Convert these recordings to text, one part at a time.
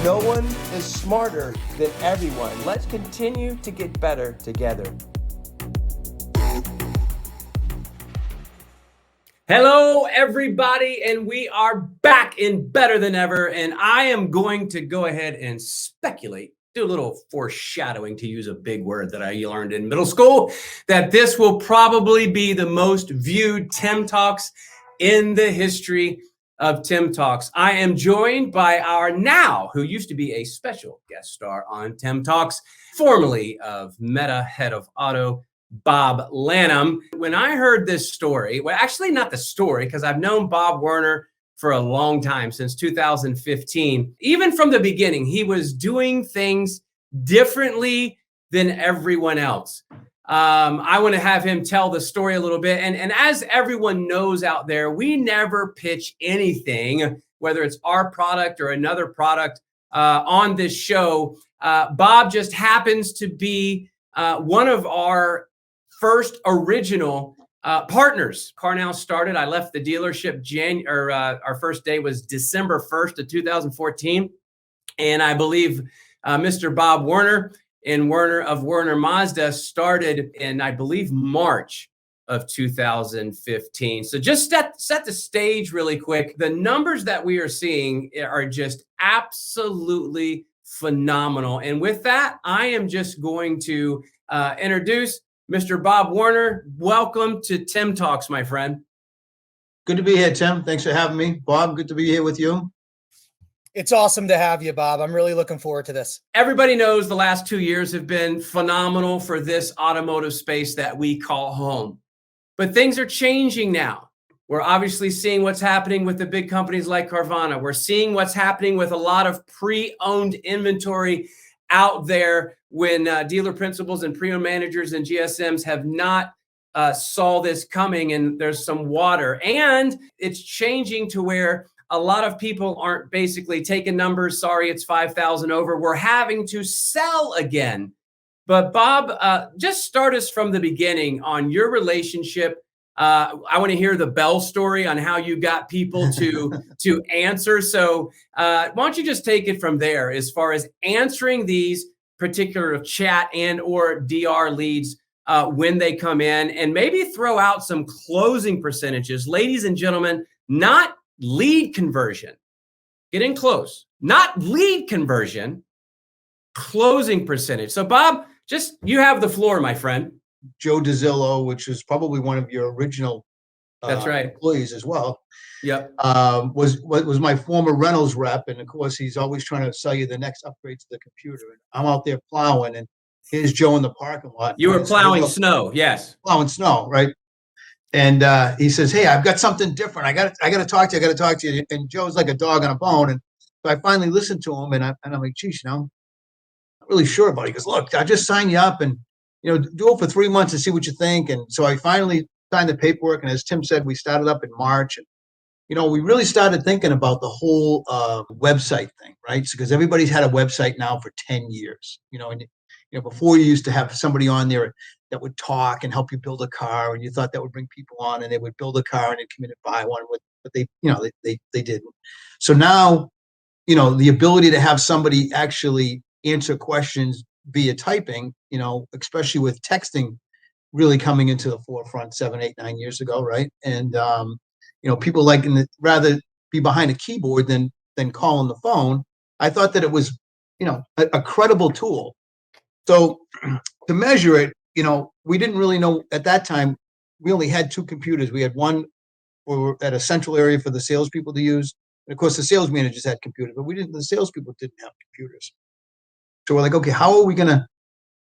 No one is smarter than everyone. Let's continue to get better together. Hello, everybody, and we are back in Better Than Ever, and I am going to go ahead and speculate, do a little foreshadowing, to use a big word that I learned in middle school, that this will probably be the most viewed Tim Talks in the history of Tim Talks. I am joined by our now, who used to be a special guest star on Tim Talks, formerly of Meta Head of Auto, Bob Lanham. When I heard this story, well, actually not the story, because I've known Bob Werner for a long time, since 2015. Even from the beginning, he was doing things differently than everyone else. I want to have him tell the story a little bit. And as everyone knows out there, we never pitch anything, whether it's our product or another product on this show. Bob just happens to be one of our first original partners. Car Now started. I left the dealership. Our first day was December 1st of 2014. And I believe Mr. Bob Werner and Werner Mazda started in, I believe, March of 2015. So just set the stage really quick. The numbers that we are seeing are just absolutely phenomenal. And with that, I am just going to introduce Mr. Bob Werner. Welcome to Tim Talks, my friend. Good to be here, Tim. Thanks for having me. Bob, good to be here with you. It's awesome to have you, Bob. I'm really looking forward to this. Everybody knows the last 2 years have been phenomenal for this automotive space that we call home. But things are changing now. We're obviously seeing what's happening with the big companies like Carvana. We're seeing what's happening with a lot of pre-owned inventory out there when dealer principals and pre-owned managers and GSMs have not saw this coming, and there's some water. And it's changing to where a lot of people aren't basically taking numbers. Sorry, it's 5,000 over. We're having to sell again. But Bob, just start us from the beginning on your relationship. I want to hear the Bell story on how you got people to answer. So why don't you just take it from there as far as answering these particular chat and or DR leads when they come in, and maybe throw out some closing percentages. Ladies and gentlemen, not lead conversion, getting close, not lead conversion, closing percentage. So Bob, just, you have the floor, my friend. Joe DeZillo, which is probably one of your original That's right. employees as well. Yep. Was my former Reynolds rep. And of course, he's always trying to sell you the next upgrade to the computer. And I'm out there plowing, and here's Joe in the parking lot. You were plowing snow. Yes. Plowing snow, right? And he says, "Hey, I've got something different. I got to talk to you. I got to talk to you." And Joe's like a dog on a bone. And so I finally listened to him, and I'm like, "Geez, I'm not really sure about it." He goes, "Look, I just signed you up, and do it for 3 months and see what you think." And so I finally signed the paperwork. And as Tim said, we started up in March. And we really started thinking about the whole website thing, right? Because everybody's had a website now for 10 years. Before you used to have somebody on there that would talk and help you build a car, and you thought that would bring people on, and they would build a car and they'd come in and buy one, but they didn't. So now, the ability to have somebody actually answer questions via typing, especially with texting really coming into the forefront 7, 8, 9 years ago, right? And people rather be behind a keyboard than call on the phone. I thought that it was, a credible tool. So to measure it, we didn't really know at that time. We only had 2 computers. We had one at a central area for the salespeople to use. And of course, the sales managers had computers, but the salespeople didn't have computers. So we're like, okay, how are we going to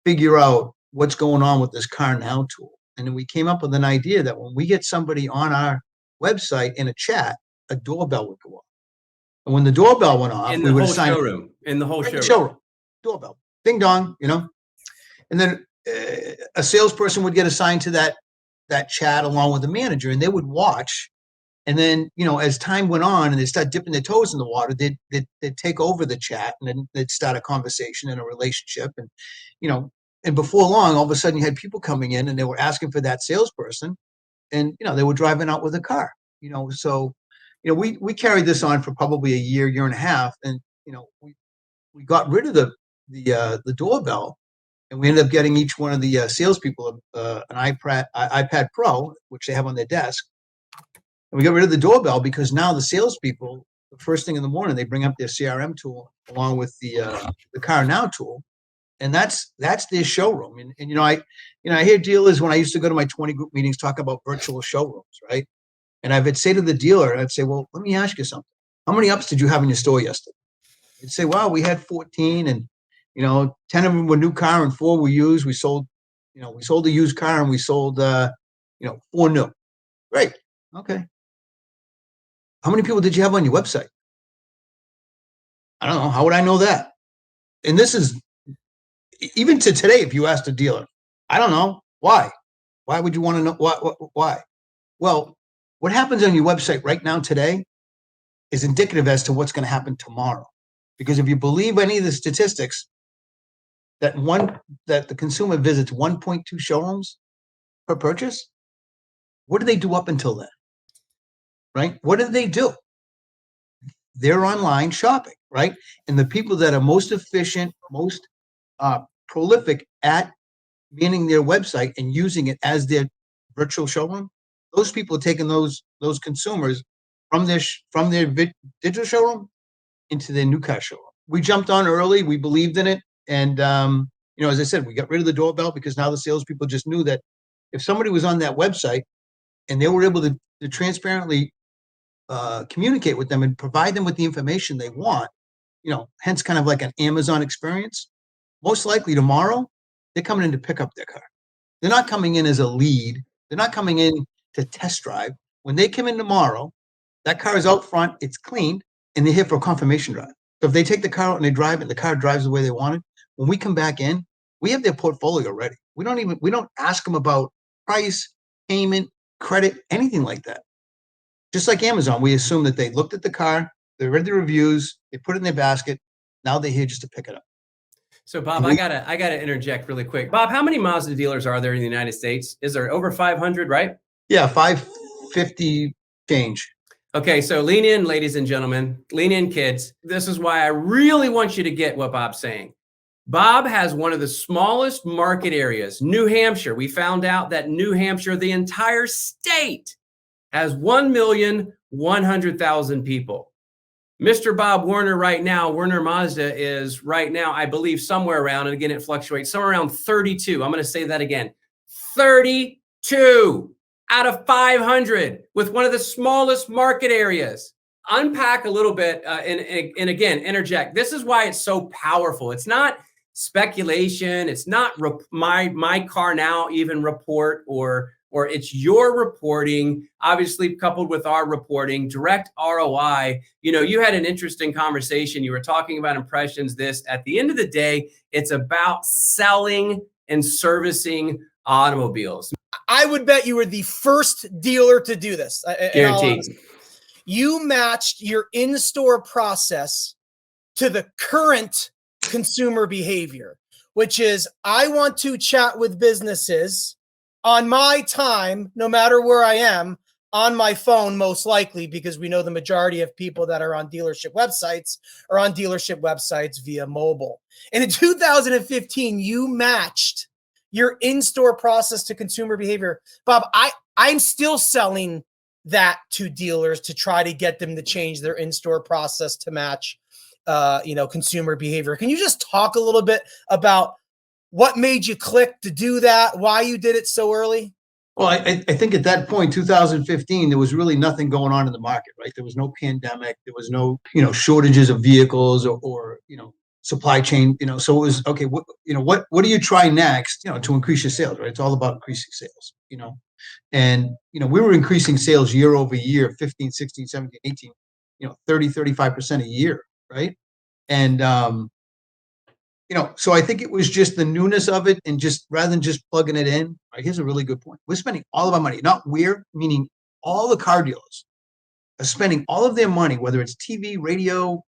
figure out what's going on with this Car Now tool? And then we came up with an idea that when we get somebody on our website in a chat, a doorbell would go off. And when the doorbell went off, we would assign in the whole showroom. Doorbell, ding dong, and then a salesperson would get assigned to that chat along with the manager, and they would watch. And then, as time went on and they start dipping their toes in the water, they'd take over the chat, and then they'd start a conversation and a relationship. And, and before long, all of a sudden you had people coming in and they were asking for that salesperson, and, they were driving out with a car, so, we carried this on for probably a year and a half. And, we got rid of the doorbell, and we ended up getting each one of the salespeople an iPad Pro, which they have on their desk. And we got rid of the doorbell because now the salespeople, the first thing in the morning, they bring up their CRM tool along with the Car Now tool, and that's their showroom. And I hear dealers, when I used to go to my 20 group meetings, talk about virtual showrooms, right? And I would say to the dealer, I'd say, well, let me ask you something. How many ups did you have in your store yesterday? He'd say, well, we had 14, and 10 of them were new car and 4 were used. We sold a used car, and we sold 4 new. Great. Okay. How many people did you have on your website? I don't know. How would I know that? And this is even to today. If you asked a dealer, I don't know. Why? Why would you want to know? Why? Well, what happens on your website right now today is indicative as to what's going to happen tomorrow. Because if you believe any of the statistics, that the consumer visits 1.2 showrooms per purchase, what do they do up until then? Right? What do they do? They're online shopping, right? And the people that are most efficient, most prolific at manning their website and using it as their virtual showroom, those people are taking those consumers from their digital showroom into their new car showroom. We jumped on early. We believed in it. And, as I said, we got rid of the doorbell because now the salespeople just knew that if somebody was on that website and they were able to transparently communicate with them and provide them with the information they want, hence kind of like an Amazon experience, most likely tomorrow, they're coming in to pick up their car. They're not coming in as a lead. They're not coming in to test drive. When they come in tomorrow, that car is out front, it's cleaned, and they're here for a confirmation drive. So if they take the car out and they drive it, the car drives the way they want it, when we come back in, we have their portfolio ready. We don't ask them about price, payment, credit, anything like that. Just like Amazon, we assume that they looked at the car, they read the reviews, they put it in their basket. Now they're here just to pick it up. So Bob, I gotta interject really quick. Bob, how many Mazda dealers are there in the United States? Is there over 500, right? Yeah, 550 change. Okay, so lean in, ladies and gentlemen. Lean in, kids. This is why I really want you to get what Bob's saying. Bob has one of the smallest market areas, New Hampshire. We found out that New Hampshire, the entire state, has 1,100,000 people. Mr. Bob Werner right now, Werner Mazda is right now, I believe, somewhere around, and again, it fluctuates, somewhere around 32. I'm going to say that again. 32 out of 500 with one of the smallest market areas. Unpack a little bit and again, interject. This is why it's so powerful. It's not speculation. It's not my car now even report or it's your reporting, obviously coupled with our reporting, direct ROI. You had an interesting conversation. You were talking about impressions. At the end of the day, it's about selling and servicing automobiles. I would bet you were the first dealer to do this. Guaranteed. You matched your in-store process to the current consumer behavior, which is I want to chat with businesses on my time, no matter where I am, on my phone, most likely, because we know the majority of people that are on dealership websites are on dealership websites via mobile. And in 2015, you matched your in-store process to consumer behavior. Bob, I'm still selling that to dealers to try to get them to change their in-store process to match, consumer behavior. Can you just talk a little bit about what made you click to do that? Why you did it so early? Well, I think at that point, 2015, there was really nothing going on in the market, right? There was no pandemic. There was no, shortages of vehicles or supply chain, so it was, okay, what do you try next, to increase your sales, right? It's all about increasing sales, and, we were increasing sales year over year, 15, 16, 17, 18, 30, 35% a year, right? And, so I think it was just the newness of it, and just rather than just plugging it in, right? Here's a really good point. We're spending all of our money, not we're, meaning all the car dealers are spending all of their money, whether it's TV, radio,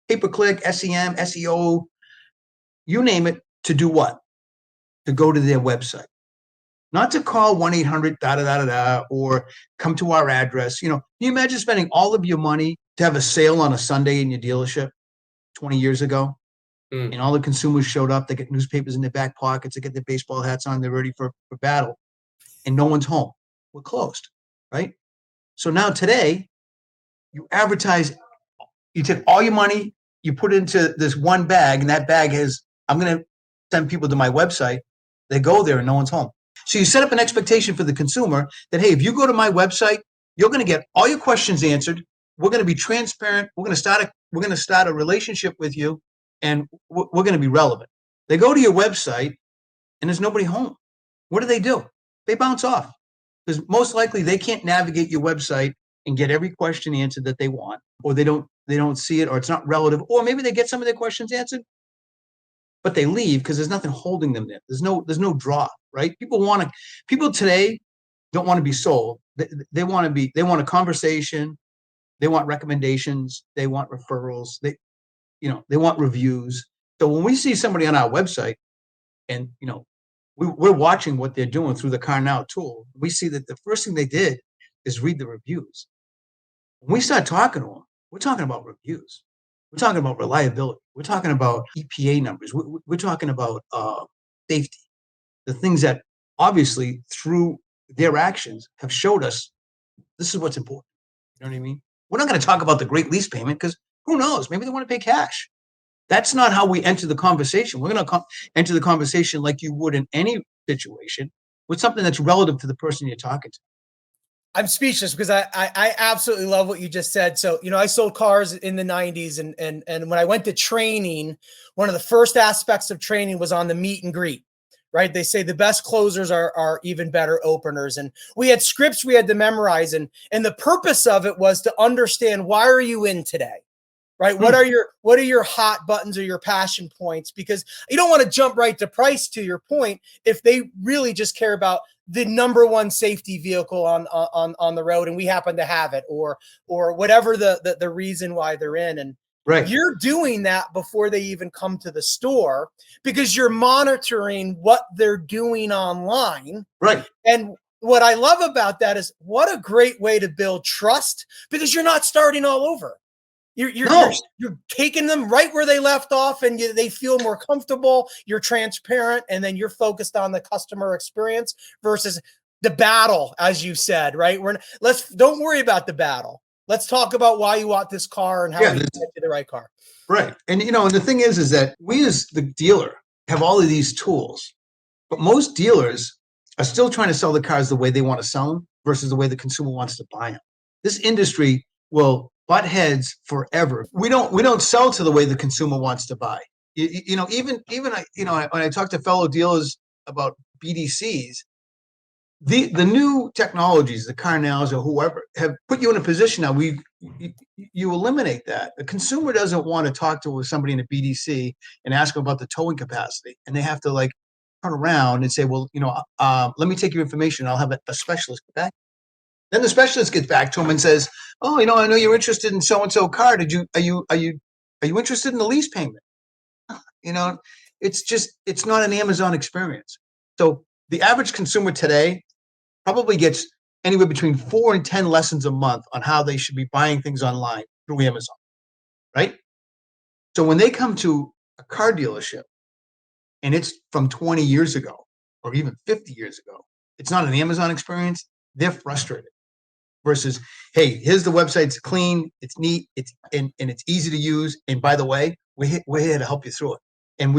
pay-per-click, SEM, SEO, you name it, to do what? To go to their website. Not to call 1-800 da-da-da-da-da or come to our address. Can you imagine spending all of your money to have a sale on a Sunday in your dealership? 20 years ago. Mm. And all the consumers showed up. They get newspapers in their back pockets. They get their baseball hats on. They're ready for battle. And no one's home. We're closed, right? So now today, you advertise, you take all your money, you put it into this one bag, and that bag has, I'm going to send people to my website. They go there and no one's home. So you set up an expectation for the consumer that, hey, if you go to my website, you're going to get all your questions answered. We're going to be transparent. We're going to start a relationship with you, and we're going to be relevant. They go to your website and there's nobody home. What do? They bounce off, because most likely they can't navigate your website and get every question answered that they want, or they don't see it, or it's not relative, or maybe they get some of their questions answered, but they leave because there's nothing holding them there. There's no draw, right? People today don't want to be sold. They want a conversation. They want recommendations. They want referrals. They want reviews. So when we see somebody on our website, and we're watching what they're doing through the Car Now tool, we see that the first thing they did is read the reviews. When we start talking to them, we're talking about reviews. We're talking about reliability. We're talking about EPA numbers. We're talking about safety, the things that obviously through their actions have showed us this is what's important. You know what I mean? We're not going to talk about the great lease payment, because who knows? Maybe they want to pay cash. That's not how we enter the conversation. We're going to enter the conversation like you would in any situation, with something that's relative to the person you're talking to. I'm speechless, because I absolutely love what you just said. So, I sold cars in the 90s, and when I went to training, one of the first aspects of training was on the meet and greet, right? They say the best closers are even better openers. And we had scripts we had to memorize, and the purpose of it was to understand, why are you in today? Right? What are your hot buttons or your passion points? Because you don't want to jump right to price, to your point, if they really just care about the number one safety vehicle on the road, and we happen to have it, or whatever the reason why they're in. And right, you're doing that before they even come to the store, because you're monitoring what they're doing online. right. And what I love about that is, what a great way to build trust, because you're not starting all over. You're taking them right where they left off, and they feel more comfortable. You're transparent, and then you're focused on the customer experience versus the battle, as you said, right? Don't worry about the battle. Let's talk about why you want this car and how we can get you the right car. Right. And and the thing is that we as the dealer have all of these tools, but most dealers are still trying to sell the cars the way they want to sell them versus the way the consumer wants to buy them. This industry will butt heads forever. We don't sell to the way the consumer wants to buy. Even when I talk to fellow dealers about BDCs, the new technologies, the Car Nows or whoever, have put you in a position now. You eliminate that. The consumer doesn't want to talk to somebody in a BDC and ask them about the towing capacity, and they have to turn around and say, well, let me take your information. I'll have a specialist get back. Then the specialist gets back to him and says, "Oh, I know you're interested in so and so car. Are you interested in the lease payment?" It's not an Amazon experience. So the average consumer today probably gets anywhere between 4 and 10 lessons a month on how they should be buying things online through Amazon, right? So when they come to a car dealership and it's from 20 years ago or even 50 years ago, it's not an Amazon experience. They're frustrated. Versus, hey, here's the website. It's clean, it's neat, it's easy to use. And by the way, we're here to help you through it. And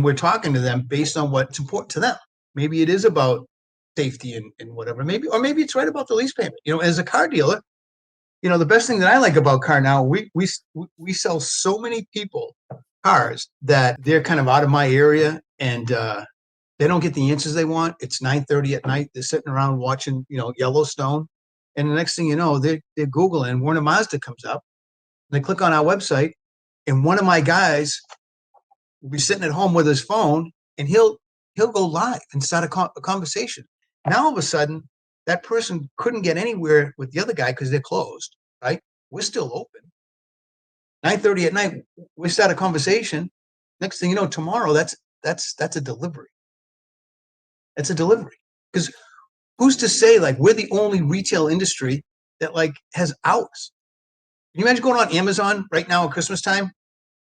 we're talking to them based on what's important to them. Maybe it is about safety and whatever. Maybe it's right about the lease payment. As a car dealer, the best thing that I like about Car Now, we sell so many people cars that they're kind of out of my area, and they don't get the answers they want. It's 9:30 at night. They're sitting around watching, Yellowstone. And the next thing you know, they're Googling, Werner Mazda comes up. They click on our website, and one of my guys will be sitting at home with his phone, and he'll go live and start a conversation. Now all of a sudden, that person couldn't get anywhere with the other guy because they're closed, right? We're still open. 9:30 at night, we start a conversation. Next thing you know, tomorrow, that's a delivery. It's a delivery. Because who's to say we're the only retail industry that has hours? Can you imagine going on Amazon right now at Christmas time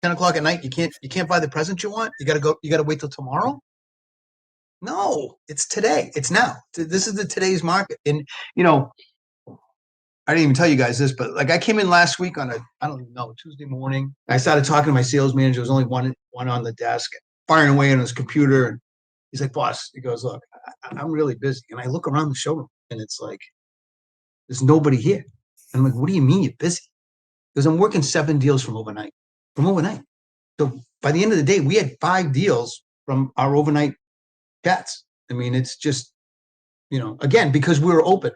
10 o'clock at night, you can't buy the present you want. You got to wait till tomorrow. No, it's today. It's now. This is today's market. And, I didn't even tell you guys this, but like I came in last week on I don't even know, Tuesday morning. I started talking to my sales manager. There was only one on the desk, firing away on his computer. And he's like, boss, he goes, look, I'm really busy. And I look around the showroom and it's like, there's nobody here. And I'm like, what do you mean you're busy? Because I'm working 7 deals from overnight. So by the end of the day, we had 5 deals from our overnight chats. I mean, it's just, again, because we were open.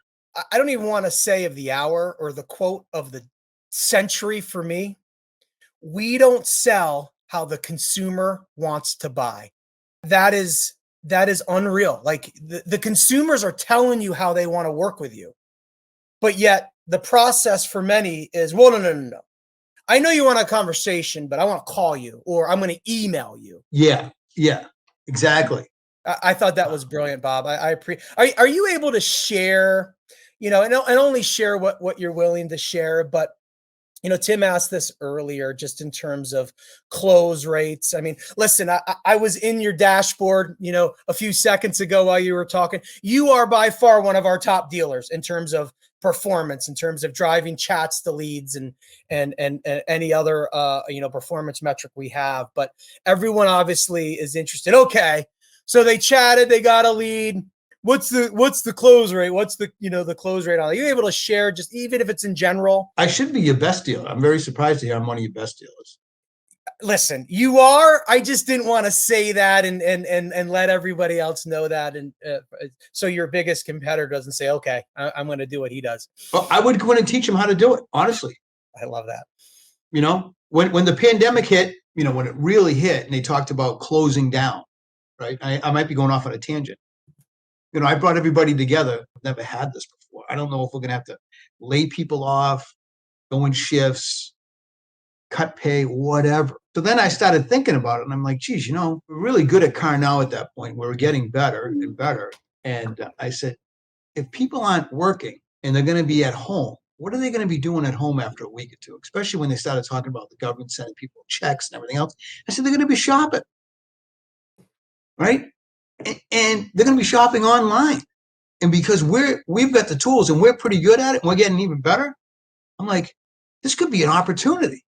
I don't even want to say of the hour or the quote of the century for me. We don't sell how the consumer wants to buy. That is unreal. Like the consumers are telling you how they want to work with you. But yet the process for many is, well, no. I know you want a conversation, but I want to call you or I'm going to email you. Yeah, exactly. I thought that was brilliant, Bob. I appreciate. Are you able to share, and only share what you're willing to share? But Tim asked this earlier, just in terms of close rates. I mean, listen, I was in your dashboard, a few seconds ago while you were talking. You are by far one of our top dealers in terms of performance, in terms of driving chats to leads and any other performance metric we have. But everyone obviously is interested. Okay, so they chatted, they got a lead. What's the close rate? What's the close rate on? Are you able to share, just even if it's in general? I should be your best dealer. I'm very surprised to hear I'm one of your best dealers. Listen, you are. I just didn't want to say that and let everybody else know that, and so your biggest competitor doesn't say, "Okay, I'm going to do what he does." Well, I would go in and teach him how to do it. Honestly, I love that. When the pandemic hit, when it really hit, and they talked about closing down, right? I might be going off on a tangent. I brought everybody together. I've never had this before. I don't know if we're going to have to lay people off, go in shifts, cut pay, whatever. So then I started thinking about it and I'm like, geez, we're really good at car now at that point. We're getting better and better. And I said, if people aren't working and they're going to be at home, what are they going to be doing at home after a week or two? Especially when they started talking about the government sending people checks and everything else. I said, they're going to be shopping, right? And they're going to be shopping online. And because we've got the tools and we're pretty good at it and we're getting even better, I'm like, this could be an opportunity.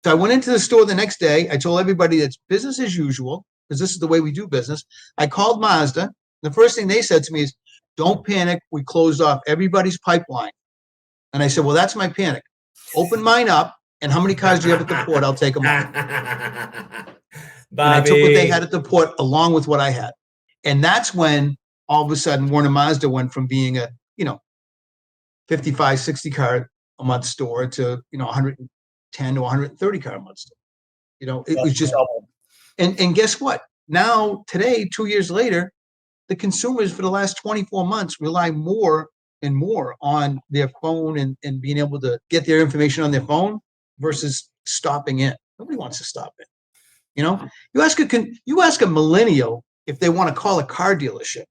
So I went into the store the next day. I told everybody it's business as usual because this is the way we do business. I called Mazda. The first thing they said to me is, don't panic. We closed off everybody's pipeline. And I said, well, that's my panic. Open mine up. And how many cars do you have at the port? I'll take them all. And I took what they had at the port along with what I had. And that's when all of a sudden Werner Mazda went from being a, 55, 60 car a month store to, 110 to 130 car a month store. It was just, and guess what? Now, today, 2 years later, the consumers for the last 24 months rely more and more on their phone and being able to get their information on their phone versus stopping in. Nobody wants to stop in. You ask a millennial if they want to call a car dealership,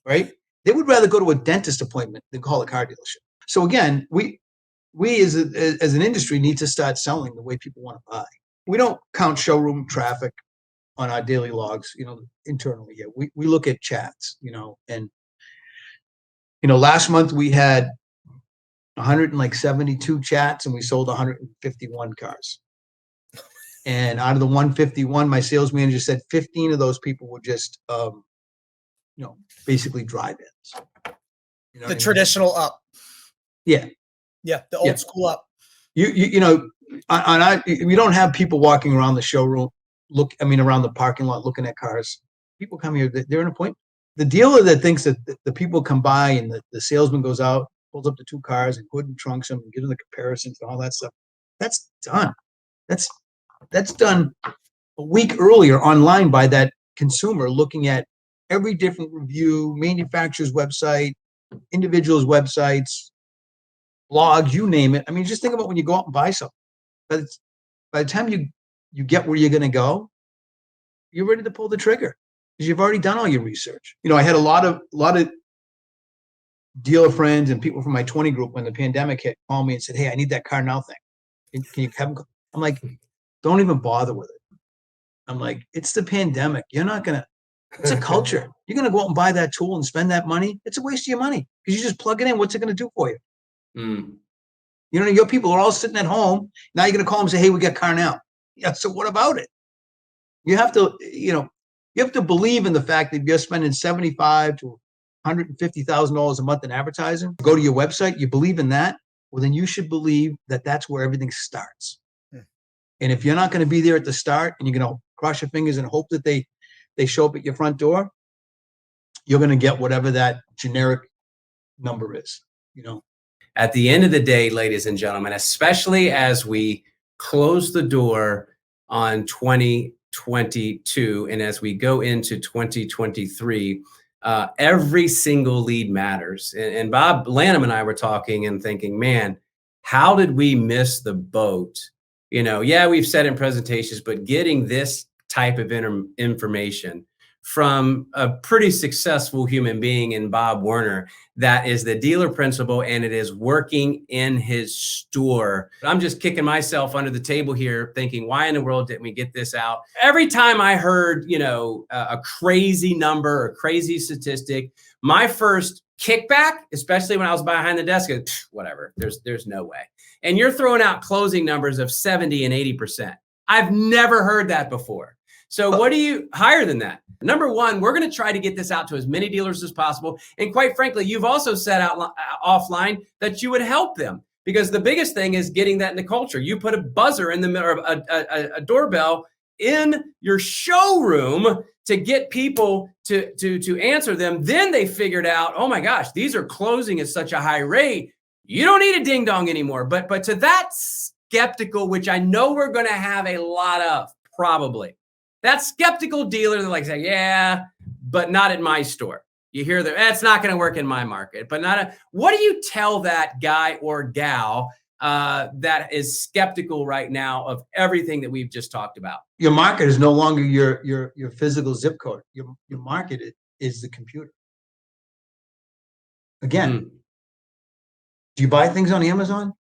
right? They would rather go to a dentist appointment than call a car dealership. So again, we as an industry need to start selling the way people want to buy. We don't count showroom traffic on our daily logs, internally here. We look at chats, and last month we had 172 chats and we sold 151 cars. And out of the 151, my sales manager said 15 of those people were just, basically drive-ins. The traditional up. Yeah. Yeah, the old school up. We don't have people walking around the showroom, around the parking lot looking at cars. People come here, they're an appointment. The dealer that thinks that the people come by and the salesman goes out, pulls up the 2 cars and hood and trunks them and gives them the comparisons and all that stuff, that's done. That's done a week earlier online by that consumer looking at every different review, manufacturer's website, individuals' websites, blogs, you name it. I mean, just think about when you go out and buy something. By the time you get where you're going to go, you're ready to pull the trigger because you've already done all your research. I had a lot of dealer friends and people from my 20 group when the pandemic hit call me and said, hey, I need that car now thing. Can you have them? I'm like, don't even bother with it. I'm like, it's the pandemic. You're not going to, it's a culture. You're going to go out and buy that tool and spend that money. It's a waste of your money because you just plug it in. What's it going to do for you? You know, your people are all sitting at home. Now you're going to call them and say, hey, we got Carnell. Yeah. So what about it? You have to, you have to believe in the fact that you're spending $75,000 to $150,000 a month in advertising. Go to your website. You believe in that. Well, then you should believe that that's where everything starts. And if you're not going to be there at the start and you're going to cross your fingers and hope that they show up at your front door, you're going to get whatever that generic number is, At the end of the day, ladies and gentlemen, especially as we close the door on 2022 and as we go into 2023, every single lead matters. And Bob Lanham and I were talking and thinking, man, how did we miss the boat? Yeah, we've said in presentations, but getting this type of information from a pretty successful human being in Bob Werner, that is the dealer principal, and it is working in his store. I'm just kicking myself under the table here thinking, why in the world didn't we get this out? Every time I heard, a crazy number or crazy statistic, my first kickback, especially when I was behind the desk, is whatever, there's no way. And you're throwing out closing numbers of 70 and 80%. I've never heard that before. So what do you higher than that? Number one, we're going to try to get this out to as many dealers as possible. And quite frankly, you've also said offline that you would help them, because the biggest thing is getting that in the culture. You put a buzzer in the middle, or a doorbell in your showroom to get people to answer them. Then they figured out, oh my gosh, these are closing at such a high rate. You don't need a ding dong anymore. But to that skeptical, which I know we're going to have a lot of, probably. That skeptical dealer that like say, yeah, but not at my store. You hear that that's not going to work in my market, but what do you tell that guy or gal that is skeptical right now of everything that we've just talked about? Your market is no longer your physical zip code. Your market is the computer. Again, do you buy things on Amazon?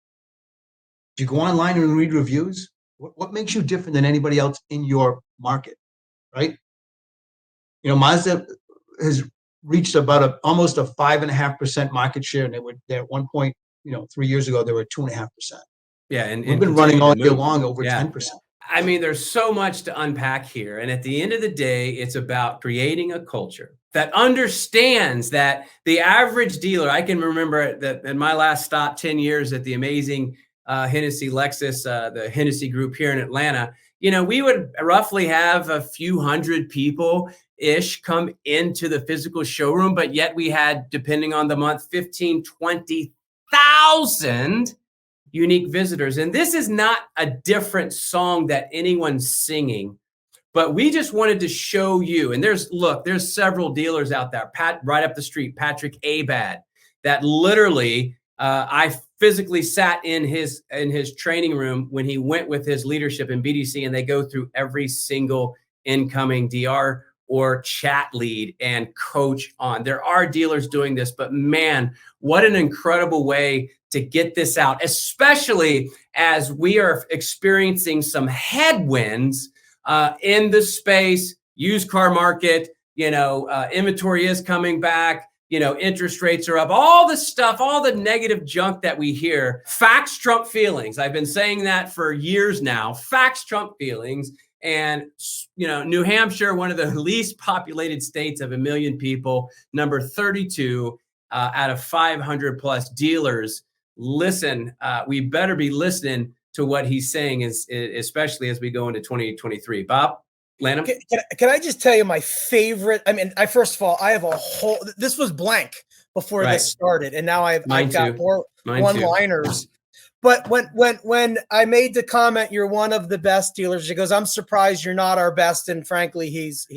Do you go online and read reviews? What makes you different than anybody else in your market, right? Mazda has reached about almost a 5.5% market share, and they at one point, 3 years ago, they were 2.5%. Yeah, and we've been running all year long over 10%. I mean, there's so much to unpack here, and at the end of the day, it's about creating a culture that understands that the average dealer. I can remember that in my last stop, 10 years at the amazing Hennessy Lexus, the Hennessy Group here in Atlanta, we would roughly have a few hundred people-ish come into the physical showroom, but yet we had, depending on the month, 15, 20,000 unique visitors. And this is not a different song that anyone's singing, but we just wanted to show you, and there's several dealers out there, right up the street, Patrick Abad, that literally, I physically sat in his training room when he went with his leadership in BDC, and they go through every single incoming DR or chat lead and coach on. There are dealers doing this, but man, what an incredible way to get this out, especially as we are experiencing some headwinds in the space, used car market, inventory is coming back. Interest rates are up, all the stuff, all the negative junk that we hear. Facts trump feelings. I've been saying that for years now. Facts trump feelings. And, New Hampshire, one of the least populated states of 1 million people, number 32 out of 500 plus dealers. Listen, we better be listening to what he's saying, especially as we go into 2023. Bob? Lanham? Can I just tell you my favorite? I mean, first of all, I have a whole. This was blank before this started, and now I've got more one-liners. But when I made the comment, you're one of the best dealers, he goes, I'm surprised you're not our best, and frankly, he's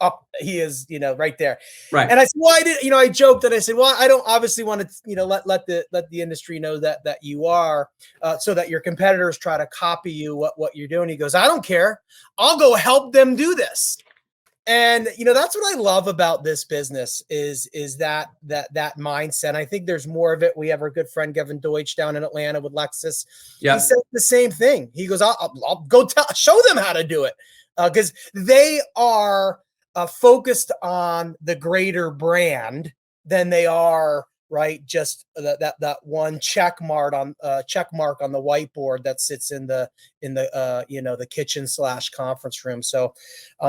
up. He is, right there. Right. And I said, well, I joked that I said, well, I don't obviously want to, let the industry know that you are, so that your competitors try to copy you, what you're doing. He goes, I don't care. I'll go help them do this. And that's what I love about this business is that mindset. I think there's more of it. We have our good friend Gavin Deutsch down in Atlanta with Lexus. Yeah. He said the same thing. He goes, I'll go show them how to do it, because they are focused on the greater brand than they are just that one check mark on the whiteboard that sits in the the kitchen / conference room. So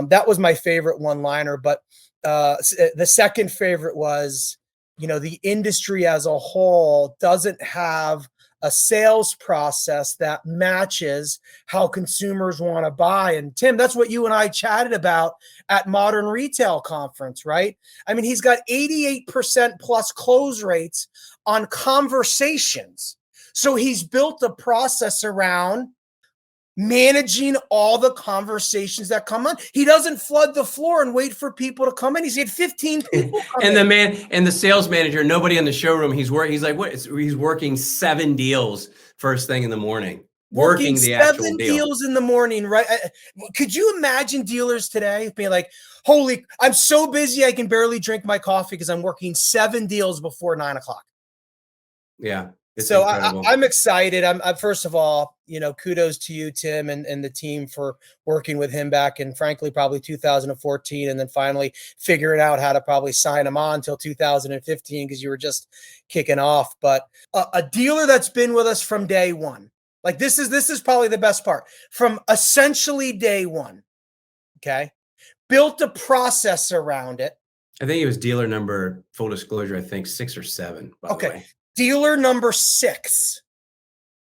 that was my favorite one-liner. But the second favorite was, the industry as a whole doesn't have a sales process that matches how consumers want to buy. And Tim, that's what you and I chatted about at Modern Retail Conference, right? I mean, he's got 88% plus close rates on conversations. So he's built a process around managing all the conversations that come on. He doesn't flood the floor and wait for people to come in. He's had 15 people come and in. the sales manager, nobody in the showroom. He's like, what? He's working 7 deals first thing in the morning. Working the actual 7 deal. deals in the morning, right? Could you imagine dealers today being like, holy, I'm so busy I can barely drink my coffee because I'm working 7 deals before 9 o'clock. Yeah. So I'm excited. I'm first of all, kudos to you, Tim, and the team for working with him back in, frankly, probably 2014, and then finally figuring out how to probably sign him on until 2015 because you were just kicking off. But a dealer that's been with us from day one, like this is probably the best part, from essentially day one. Okay, built a process around it. I think it was dealer number, full disclosure, I think 6 or 7. By the way. Dealer number 6,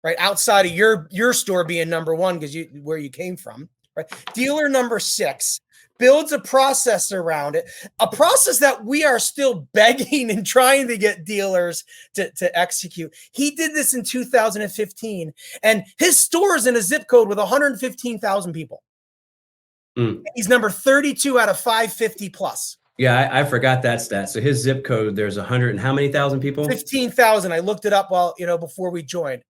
right? Outside of your store being number 1 because where you came from, right? Dealer number 6 builds a process around it, a process that we are still begging and trying to get dealers to execute. He did this in 2015, and his store is in a zip code with 115,000 people. He's number 32 out of 550 plus. Yeah, I forgot that stat. So his zip code, there's 100 and how many thousand people? 15,000. I looked it up before we joined.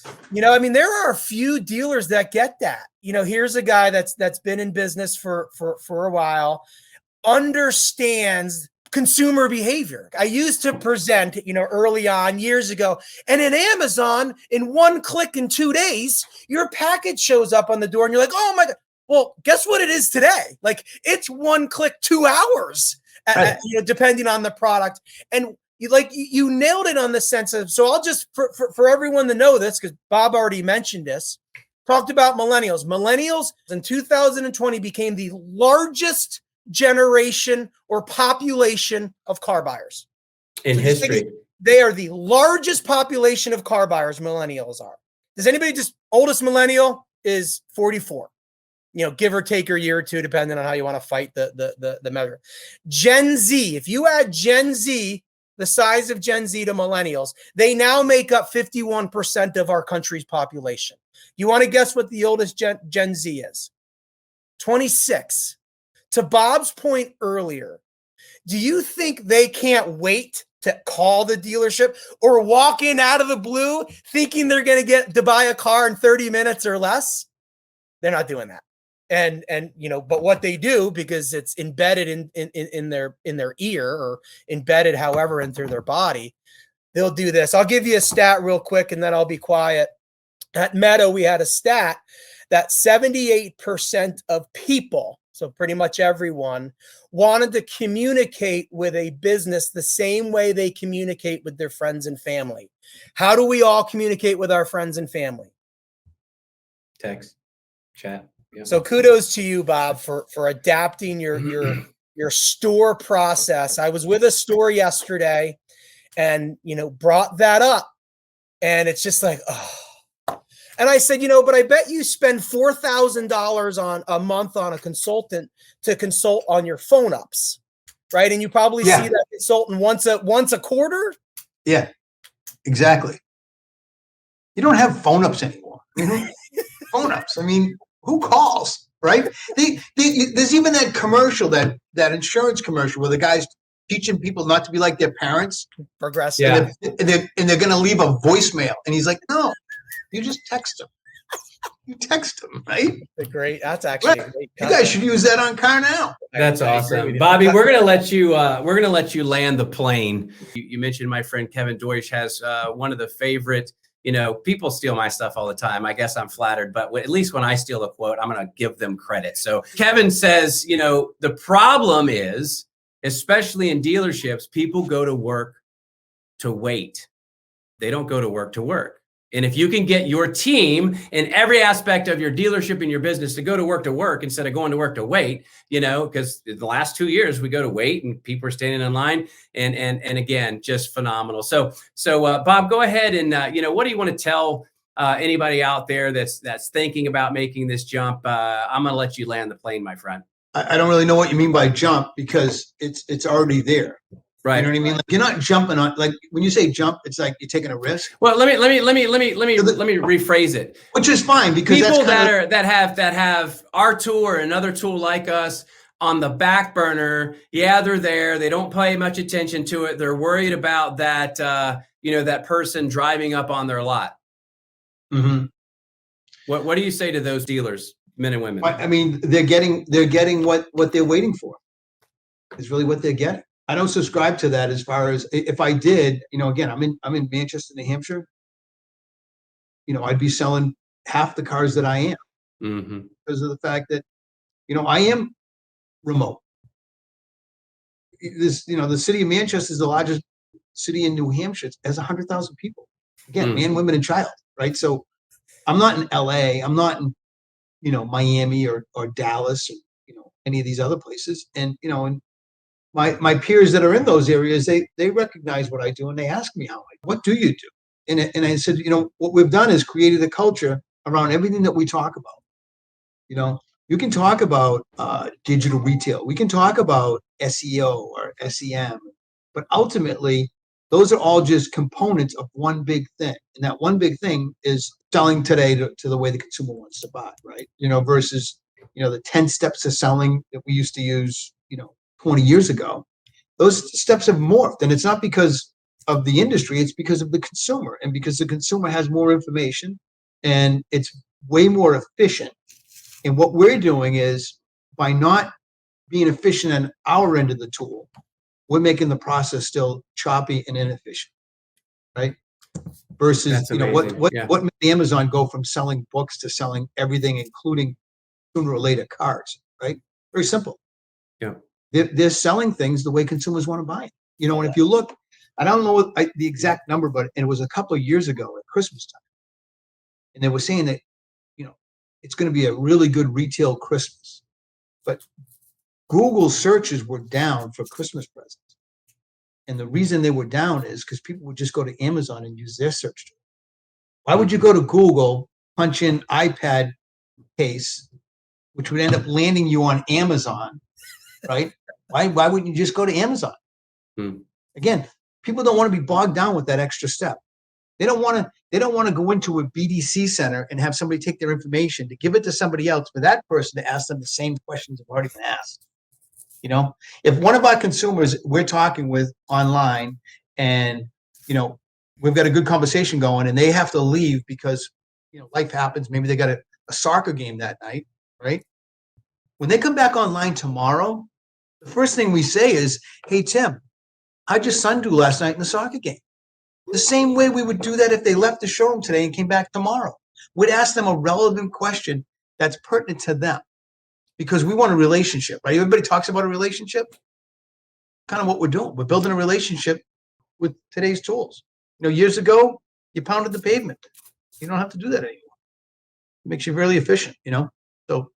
I mean, there are a few dealers that get that. Here's a guy that's been in business for a while, understands consumer behavior. I used to present, early on years ago, and in Amazon, in 1 click in 2 days, your package shows up on the door and you're like, oh my God. Well, guess what it is today? Like, it's 1 click, 2 hours, depending on the product. And you nailed it on the sense of, so I'll just, for everyone to know this, because Bob already mentioned this, talked about millennials. Millennials in 2020 became the largest generation or population of car buyers. In history. They are the largest population of car buyers, millennials are. Does anybody oldest millennial is 44. Give or take a year or two, depending on how you want to fight the measure. Gen Z, if you add Gen Z, the size of Gen Z to millennials, they now make up 51% of our country's population. You want to guess what the oldest Gen Z is? 26. To Bob's point earlier, do you think they can't wait to call the dealership or walk in out of the blue thinking they're going to get to buy a car in 30 minutes or less? They're not doing that. And but what they do, because it's embedded in their ear or embedded however into their body, they'll do this. I'll give you a stat real quick and then I'll be quiet. At Meta, we had a stat that 78% of people, so pretty much everyone, wanted to communicate with a business the same way they communicate with their friends and family. How do we all communicate with our friends and family? Text, chat. Yep. So kudos to you, Bob, for adapting your store process. I was with a store yesterday and, brought that up, and it's just like, oh. And I said, but I bet you spend $4,000 on a month on a consultant to consult on your phone ups, right? And you probably see that consultant once a quarter. Yeah, exactly. You don't have phone ups anymore. Phone ups. I mean, who calls, right? There's even that commercial, that insurance commercial where the guy's teaching people not to be like their parents. Progressive. Yeah. And they're going to leave a voicemail. And he's like, no, you just text them. You text them, right? That's actually Right. a great You guys should use that on car now. That's I agree awesome, with you. Bobby. We're gonna let you land the plane. You mentioned my friend Kevin Deutsch has one of the favorite. People steal my stuff all the time. I guess I'm flattered, but at least when I steal a quote, I'm gonna give them credit. So Kevin says, the problem is, especially in dealerships, people go to work to wait. They don't go to work to work. And if you can get your team in every aspect of your dealership and your business to go to work instead of going to work to wait, because the last 2 years we go to wait and people are standing in line and again, just phenomenal. So Bob, go ahead and, what do you want to tell anybody out there that's thinking about making this jump? I'm going to let you land the plane, my friend. I don't really know what you mean by jump because it's already there. Right. You know what I mean? Like you're not jumping on, like when you say jump, it's like you're taking a risk. Well, let me rephrase it. Which is fine because people that have our tool or another tool like us on the back burner. Yeah, they're there. They don't pay much attention to it. They're worried about that, that person driving up on their lot. Mm-hmm. What do you say to those dealers, men and women? I mean, they're getting what they're waiting for. Is really what they're getting. I don't subscribe to that as far as if I did, again, I'm in Manchester, New Hampshire. I'd be selling half the cars that I am because of the fact that, I am remote. The city of Manchester is the largest city in New Hampshire. It has 100,000 people. Again, man, women, and child, right? So I'm not in LA. I'm not in, Miami or Dallas or, any of these other places. And, and my peers that are in those areas, they recognize what I do and they ask me what do you do? And I said, what we've done is created a culture around everything that we talk about. You can talk about digital retail. We can talk about SEO or SEM, but ultimately those are all just components of one big thing. And that one big thing is selling today to the way the consumer wants to buy, right? Versus, the 10 steps to selling that we used to use, 20 years ago. Those steps have morphed, and it's not because of the industry, it's because of the consumer, and because the consumer has more information and it's way more efficient. And what we're doing is, by not being efficient on our end of the tool, we're making the process still choppy and inefficient, right? Versus, what made Amazon go from selling books to selling everything, including sooner or later cars, right? Very simple. Yeah. They're selling things the way consumers want to buy it. And if you look, I don't know the exact number, but it was a couple of years ago at Christmas time. And they were saying that, it's going to be a really good retail Christmas. But Google searches were down for Christmas presents. And the reason they were down is because people would just go to Amazon and use their search tool. Why would you go to Google, punch in iPad case, which would end up landing you on Amazon, right? Why wouldn't you just go to Amazon? Again, people don't want to be bogged down with that extra step. They don't want to go into a BDC center and have somebody take their information to give it to somebody else for that person to ask them the same questions have already been asked. If one of our consumers we're talking with online and, we've got a good conversation going and they have to leave because, life happens. Maybe they got a soccer game that night, right? When they come back online tomorrow, the first thing we say is, hey, Tim, how'd your son do last night in the soccer game? The same way we would do that if they left the showroom today and came back tomorrow. We'd ask them a relevant question that's pertinent to them because we want a relationship, right? Everybody talks about a relationship. Kind of what we're doing. We're building a relationship with today's tools. Years ago, you pounded the pavement. You don't have to do that anymore. It makes you really efficient, So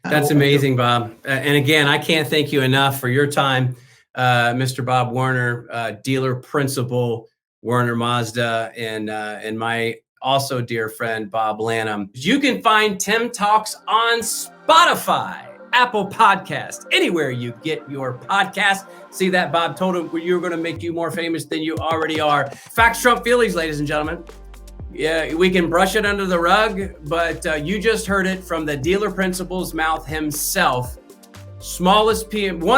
that's amazing, Bob. And again, I can't thank you enough for your time, Mr. Bob Werner, dealer principal, Werner Mazda, and my also dear friend, Bob Lanham. You can find TimTalks on Spotify, Apple Podcast, anywhere you get your podcast. See that Bob told him you're going to make you more famous than you already are. Facts trump feelings, ladies and gentlemen. Yeah, we can brush it under the rug, but you just heard it from the dealer principal's mouth himself. One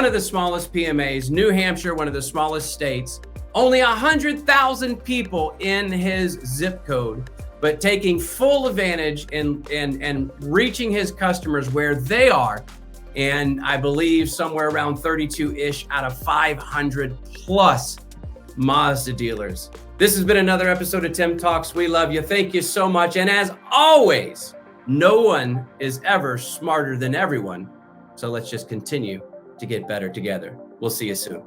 of the smallest PMAs, New Hampshire, one of the smallest states. Only 100,000 people in his zip code. but taking full advantage and reaching his customers where they are. And I believe somewhere around 32-ish out of 500 plus Mazda dealers. This has been another episode of Tim Talks. We love you. Thank you so much. And as always, no one is ever smarter than everyone. So let's just continue to get better together. We'll see you soon.